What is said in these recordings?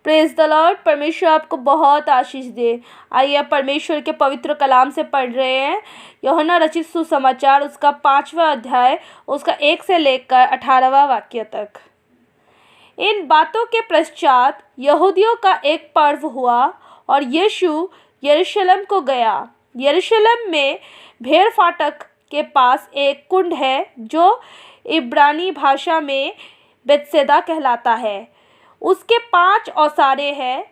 Praise the Lord. परमेश्वर आपको बहुत आशीष दे। आइए आप परमेश्वर के पवित्र कलाम से पढ़ रहे हैं यूहन्ना रचित सुसमाचार, उसका 5वां अध्याय, उसका 1 से लेकर 18वां वाक्य तक। इन बातों के पश्चात यहूदियों का एक पर्व हुआ और यीशु यरूशलेम को गया। यरूशलेम में भेड़ फाटक के पास एक कुंड है जो इब्रानी भाषा में बेतसैदा कहलाता है। उसके 5 ओसारे हैं।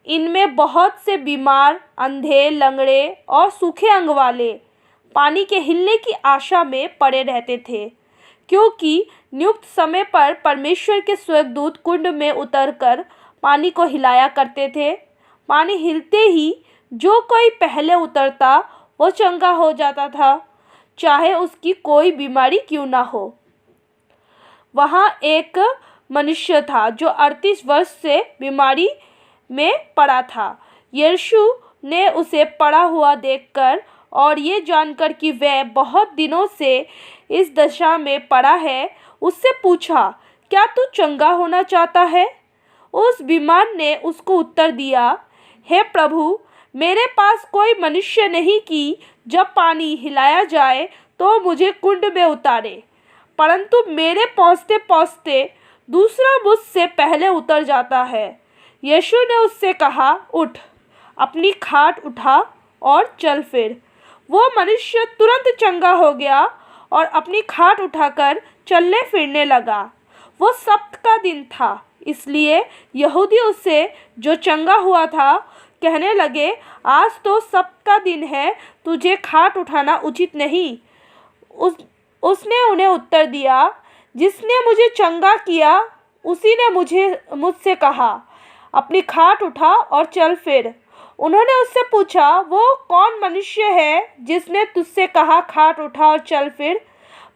इनमें बहुत से बीमार, अंधे, लंगड़े और सूखे अंग वाले पानी के हिलने की आशा में पड़े रहते थे, क्योंकि नियुक्त समय पर परमेश्वर के स्वर्गदूत कुंड में उतरकर पानी को हिलाया करते थे। पानी हिलते ही जो कोई पहले उतरता वो चंगा हो जाता था, चाहे उसकी कोई बीमारी क्यों ना हो। वहाँ एक मनुष्य था जो 38 वर्ष से बीमारी में पड़ा था। यीशु ने उसे पड़ा हुआ देखकर और ये जानकर कि वह बहुत दिनों से इस दशा में पड़ा है, उससे पूछा, क्या तू चंगा होना चाहता है? उस बीमार ने उसको उत्तर दिया, हे प्रभु, मेरे पास कोई मनुष्य नहीं कि जब पानी हिलाया जाए तो मुझे कुंड में उतारे, परंतु मेरे पहुँचते पहुँचते दूसरा मुझसे पहले उतर जाता है। यीशु ने उससे कहा, उठ, अपनी खाट उठा और चल फिर। वो मनुष्य तुरंत चंगा हो गया और अपनी खाट उठाकर चलने फिरने लगा। वो सब्त का दिन था, इसलिए यहूदी उससे जो चंगा हुआ था कहने लगे, आज तो सब्त का दिन है, तुझे खाट उठाना उचित नहीं। उसने उन्हें उत्तर दिया, जिसने मुझे चंगा किया उसी ने मुझसे कहा, अपनी खाट उठा और चल फिर। उन्होंने उससे पूछा, वो कौन मनुष्य है जिसने तुझसे कहा, खाट उठा और चल फिर?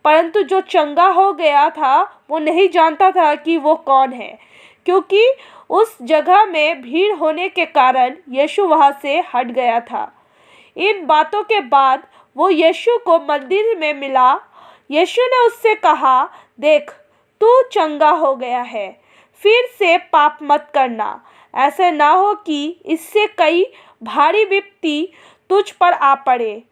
परंतु जो चंगा हो गया था वो नहीं जानता था कि वो कौन है, क्योंकि उस जगह में भीड़ होने के कारण यीशु वहाँ से हट गया था। इन बातों के बाद वो यीशु को मंदिर में मिला। यीशु ने उससे कहा, देख, तू चंगा हो गया है, फिर से पाप मत करना, ऐसे ना हो कि इससे कई भारी विपत्ति तुझ पर आ पड़े।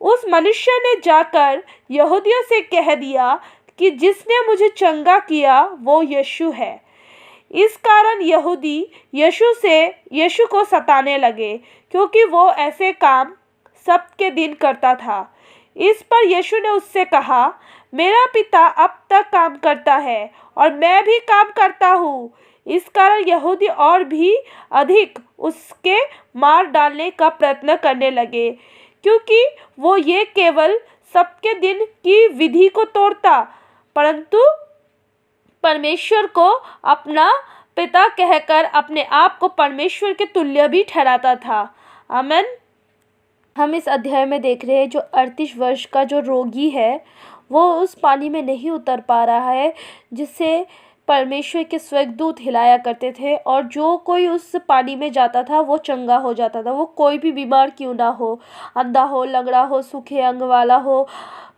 उस मनुष्य ने जाकर यहूदियों से कह दिया कि जिसने मुझे चंगा किया वो यीशु है। इस कारण यहूदी यीशु को सताने लगे, क्योंकि वो ऐसे काम सब्त के दिन करता था। इस पर यीशु ने उससे कहा, मेरा पिता अब तक काम करता है और मैं भी काम करता हूँ। इस कारण यहूदी और भी अधिक उसके मार डालने का प्रयत्न करने लगे, क्योंकि वो ये केवल सब्त के दिन की विधि को तोड़ता, परंतु परमेश्वर को अपना पिता कहकर अपने आप को परमेश्वर के तुल्य भी ठहराता था। आमीन। हम इस अध्याय में देख रहे हैं जो 38 वर्ष का जो रोगी है वो उस पानी में नहीं उतर पा रहा है जिससे परमेश्वर के स्वर्गदूत हिलाया करते थे, और जो कोई उस पानी में जाता था वो चंगा हो जाता था। वो कोई भी बीमार क्यों ना हो, अंधा हो, लंगड़ा हो, सूखे अंग वाला हो,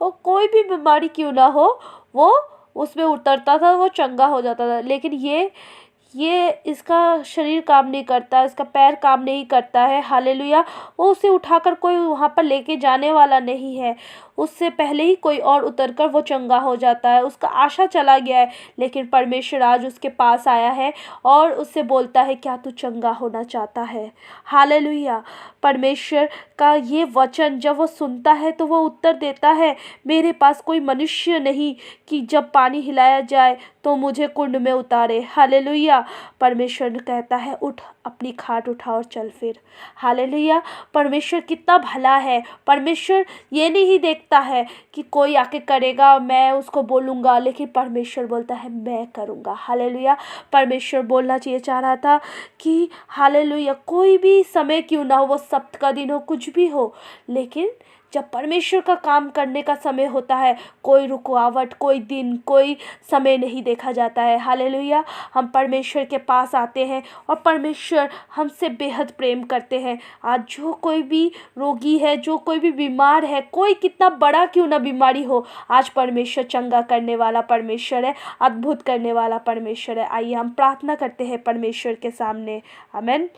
वो कोई भी बीमारी क्यों ना हो, वो उसमें उतरता था, वो चंगा हो जाता था। लेकिन ये इसका शरीर काम नहीं करता, इसका पैर काम नहीं करता है। हालेलुया। वो उसे उठाकर कोई वहाँ पर लेके जाने वाला नहीं है, उससे पहले ही कोई और उतरकर वो चंगा हो जाता है। उसका आशा चला गया है, लेकिन परमेश्वर आज उसके पास आया है और उससे बोलता है, क्या तू चंगा होना चाहता है? हालेलुया। परमेश्वर का ये वचन जब वो सुनता है तो वो उत्तर देता है, मेरे पास कोई मनुष्य नहीं कि जब पानी हिलाया जाए तो मुझे कुंड में उतारे। हालेलुया। परमेश्वर कहता है, उठ, अपनी खाट उठा और चल फिर। हालेलुया। परमेश्वर कितना भला है। परमेश्वर ये नहीं देखता है कि कोई आके करेगा मैं उसको बोलूँगा, लेकिन परमेश्वर बोलता है मैं करूँगा। हालेलुया। परमेश्वर बोलना चाहिए चाह रहा था कि हालेलुया, कोई भी समय क्यों ना हो, वो सब्त का दिन हो, कुछ भी हो, लेकिन जब परमेश्वर का काम करने का समय होता है, कोई रुकावट, कोई दिन, कोई समय नहीं देखा जाता है। हालेलुया। हम परमेश्वर के पास आते हैं और परमेश्वर हमसे बेहद प्रेम करते हैं। आज जो कोई भी रोगी है, जो कोई भी बीमार है, कोई कितना बड़ा क्यों ना बीमारी हो, आज परमेश्वर चंगा करने वाला परमेश्वर है, अद्भुत करने वाला परमेश्वर है। आइए हम प्रार्थना करते हैं परमेश्वर के सामने। आमीन।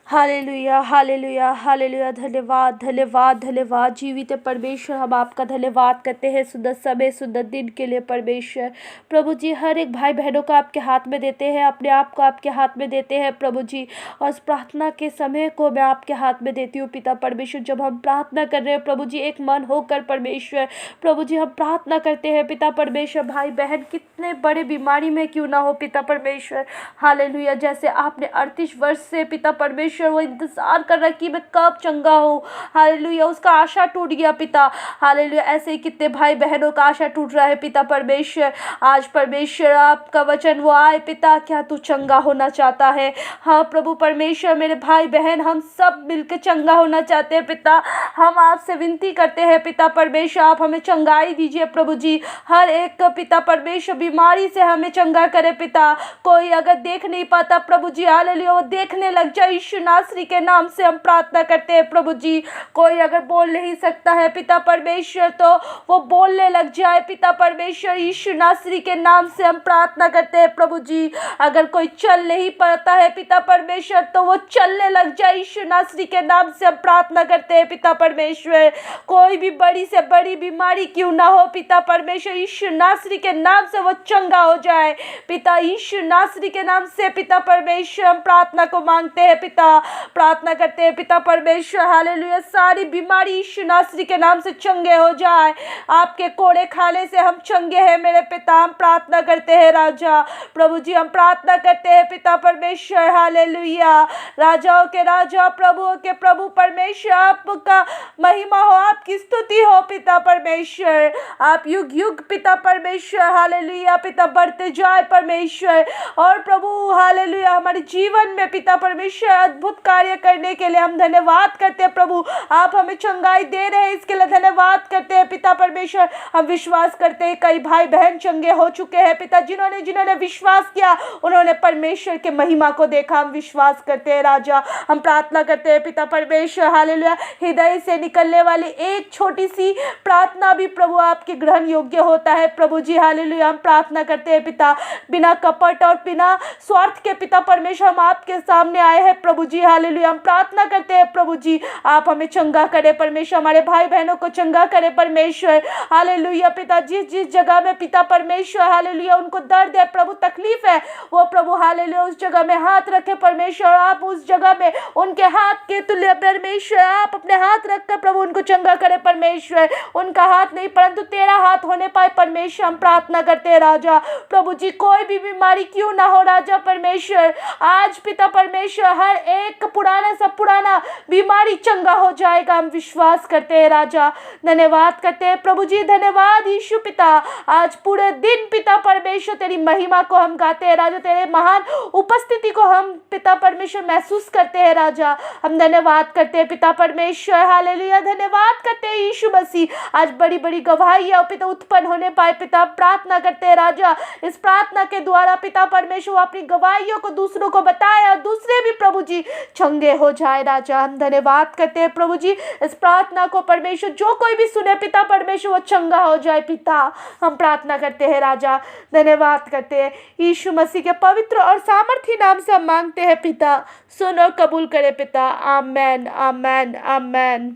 Hallelujah, hallelujah, hallelujah. धन्यवाद, धन्यवाद, धन्यवाद जीवित परमेश्वर, हम आपका धन्यवाद करते हैं सुंदर समय, सुंदर दिन के लिए परमेश्वर। प्रभु जी, हर एक भाई बहनों को आपके हाथ में देते हैं, अपने आप को आपके हाथ में देते हैं प्रभु जी, और इस प्रार्थना के समय को मैं आपके हाथ में देती हूँ पिता परमेश्वर। जब हम प्रार्थना कर रहे हैं प्रभु जी, एक मन होकर परमेश्वर, प्रभु जी हम प्रार्थना करते हैं पिता परमेश्वर, भाई बहन कितने बड़े बीमारी में क्यों ना हो पिता परमेश्वर। हालेलुया। जैसे आपने 38 वर्ष से पिता परमेश्वर वो इंतजार कर रहा है कि मैं कब चंगा हूँ। हालेलुया। उसका आशा टूट गया पिता। हालेलुया। ऐसे ही कितने भाई बहनों का आशा टूट रहा है पिता परमेश्वर। आज परमेश्वर आपका वचन वो आए पिता, क्या तू चंगा होना चाहता है? हाँ प्रभु परमेश्वर, मेरे भाई बहन हम सब मिलकर चंगा होना चाहते हैं पिता। हम आपसे विनती करते हैं पिता परमेश्वर, आप हमें चंगाई दीजिए प्रभु जी। हर एक पिता परमेश्वर बीमारी से हमें चंगा करे पिता। कोई अगर देख नहीं पाता प्रभु जी, हालेलुया, वो देखने लग जाए यीशु नासरी के नाम से हम प्रार्थना करते हैं प्रभु जी। कोई अगर बोल नहीं सकता है पिता परमेश्वर, तो वो बोलने लग जाए पिता परमेश्वर, यीशु नासरी के नाम से हम प्रार्थना करते हैं प्रभु जी। अगर कोई चल नहीं पाता है पिता परमेश्वर, तो वो चलने लग जाए यीशु नासरी के नाम से हम प्रार्थना करते हैं पिता परमेश्वर। कोई भी बड़ी से बड़ी बीमारी क्यों ना हो पिता परमेश्वर, यीशु नासरी के नाम से वो चंगा हो जाए पिता। यीशु नासरी के नाम से पिता परमेश्वर हम प्रार्थना को मांगते हैं पिता, प्रार्थना करते हैं पिता परमेश्वर। हालेलुया। सारी बीमारी यीशु नासरी के नाम से चंगे हो जाए। आपके कोड़े खाने से हम चंगे हैं मेरे पिता, हम प्रार्थना करते हैं राजा। प्रभु जी हम प्रार्थना करते हैं पिता परमेश्वर। हालेलुया। राजाओं के राजा, प्रभुओं के प्रभु परमेश्वर, आपका महिमा हो, आपकी स्तुति हो पिता परमेश्वर। आप युग युग पिता परमेश्वर, हालेलुया पिता बढ़ते जाए परमेश्वर। और प्रभु हालेलुया, हमारे जीवन में पिता परमेश्वर अद्भुत कार्य करने के लिए हम धन्यवाद करते हैं प्रभु। आप हमें चंगाई दे रहे हैं, इसके लिए धन्यवाद करते हैं पिता परमेश्वर। हम विश्वास करते हैं कई भाई बहन चंगे हो चुके हैं पिता, जिन्होंने विश्वास किया उन्होंने परमेश्वर के महिमा को देखा। हम विश्वास करते हैं राजा, हम प्रार्थना करते हैं पिता परमेश्वर। हालेलुया। हृदय से निकलने वाली एक छोटी सी प्रार्थना भी प्रभु आपके ग्रहण योग्य होता है प्रभु जी। हालेलुया। हम प्रार्थना करते हैं पिता, बिना कपट और बिना स्वार्थ के पिता परमेश्वर हम आपके सामने आए हैं प्रभु जी। हालेलुया। हम प्रार्थना करते हैं प्रभु जी, आप हमें चंगा करे परमेश्वर, हमारे भाई बहनों को चंगा करे परमेश्वर। हालेलुया पिता, जिस जिस जगह में पिता परमेश्वर हालेलुया उनको दर्द है प्रभु, तकलीफ है, वो प्रभु हालेलुया उस जगह में हाथ रखे परमेश्वर। आप उस जगह में उनके हाथ के तुल्य परमेश्वर, आप अपने हाथ रखकर प्रभु उनको चंगा करे परमेश्वर। उनका हाथ नहीं परंतु तेरा हाथ होने पाए परमेश्वर, हम प्रार्थना करते हैं राजा। प्रभु जी कोई भी बीमारी क्यों ना हो राजा परमेश्वर, आज पिता परमेश्वर हर एक पुराना सा पुराना बीमारी चंगा हो जाएगा, हम विश्वास करते हैं राजा। धन्यवाद करते हैं प्रभु जी, धन्यवाद यीशु पिता। आज पूरे दिन पिता परमेश्वर तेरी महिमा को हम गाते हैं राजा, तेरे महान उपस्थिति को हम पिता परमेश्वर महसूस करते हैं राजा। हम धन्यवाद करते हैं पिता परमेश्वर। हालेलुया। धन्यवाद करते हैं यीशु मसीह, आज बड़ी बड़ी गवाहियां पिता उत्पन्न होने पाए पिता, प्रार्थना करते हैं राजा। इस प्रार्थना के द्वारा पिता परमेश्वर अपनी गवाहियों को दूसरों को बताए और दूसरे भी प्रभु जी चंगे हो जाए राजा। हम धन्यवाद करते हैं प्रभु जी, इस प्रार्थना को परमेश्वर जो कोई भी सुने पिता परमेश्वर वो चंगा हो जाए पिता, हम प्रार्थना करते हैं राजा। धन्यवाद करते हैं यीशु मसीह के पवित्र और सामर्थी नाम से हम मांगते हैं पिता, सुन और कबूल करे पिता। आमेन, आमेन, आमेन।